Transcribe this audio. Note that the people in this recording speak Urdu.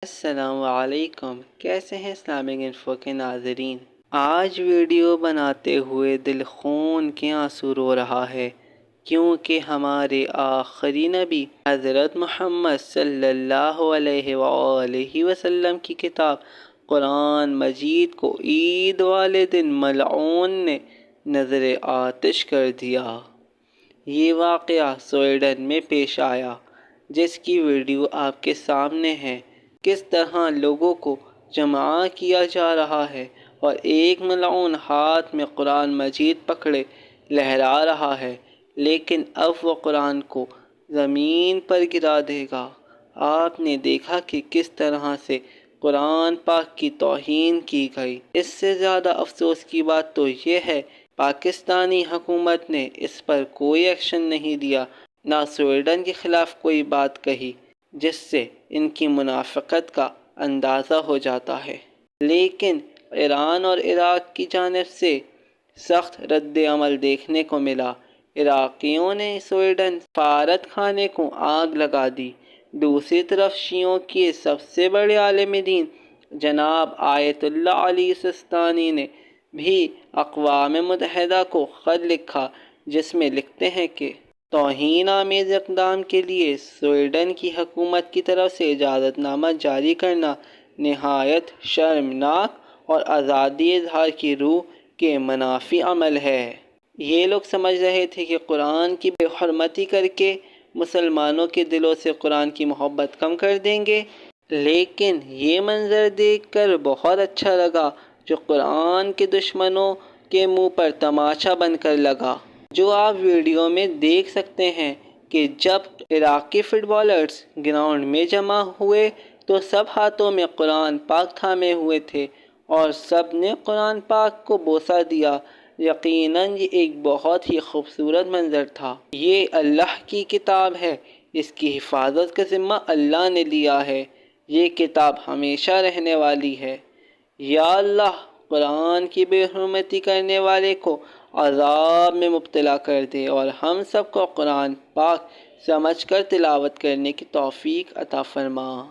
السلام علیکم، کیسے ہیں اسلامک انفو کے ناظرین؟ آج ویڈیو بناتے ہوئے دل خون کے آنسو رو رہا ہے، کیونکہ ہمارے آخری نبی حضرت محمد صلی اللہ علیہ وآلہ وسلم کی کتاب قرآن مجید کو عید والے دن ملعون نے نظر آتش کر دیا۔ یہ واقعہ سویڈن میں پیش آیا، جس کی ویڈیو آپ کے سامنے ہے۔ کس طرح لوگوں کو جمع کیا جا رہا ہے اور ایک ملعون ہاتھ میں قرآن مجید پکڑے لہرا رہا ہے، لیکن اب وہ قرآن کو زمین پر گرا دے گا۔ آپ نے دیکھا کہ کس طرح سے قرآن پاک کی توہین کی گئی۔ اس سے زیادہ افسوس کی بات تو یہ ہے پاکستانی حکومت نے اس پر کوئی ایکشن نہیں لیا، نہ سویڈن کے خلاف کوئی بات کہی، جس سے ان کی منافقت کا اندازہ ہو جاتا ہے۔ لیکن ایران اور عراق کی جانب سے سخت رد عمل دیکھنے کو ملا۔ عراقیوں نے سویڈن سفارت خانے کو آگ لگا دی۔ دوسری طرف شیعوں کے سب سے بڑے عالم دین جناب آیت اللہ علی سستانی نے بھی اقوام متحدہ کو خط لکھا، جس میں لکھتے ہیں کہ توہین آمیز اقدام کے لیے سویڈن کی حکومت کی طرف سے اجازت نامہ جاری کرنا نہایت شرمناک اور آزادی اظہار کی روح کے منافی عمل ہے۔ یہ لوگ سمجھ رہے تھے کہ قرآن کی بے حرمتی کر کے مسلمانوں کے دلوں سے قرآن کی محبت کم کر دیں گے، لیکن یہ منظر دیکھ کر بہت اچھا لگا جو قرآن کے دشمنوں کے منہ پر تماشا بن کر لگا۔ جو آپ ویڈیو میں دیکھ سکتے ہیں کہ جب عراقی فٹ بالرز گراؤنڈ میں جمع ہوئے تو سب ہاتھوں میں قرآن پاک تھامے ہوئے تھے اور سب نے قرآن پاک کو بوسہ دیا۔ یقیناً یہ ایک بہت ہی خوبصورت منظر تھا۔ یہ اللہ کی کتاب ہے، اس کی حفاظت کا ذمہ اللہ نے لیا ہے۔ یہ کتاب ہمیشہ رہنے والی ہے۔ یا اللہ، قرآن کی بے حرمتی کرنے والے کو عذاب میں مبتلا کر دے اور ہم سب کو قرآن پاک سمجھ کر تلاوت کرنے کی توفیق عطا فرما۔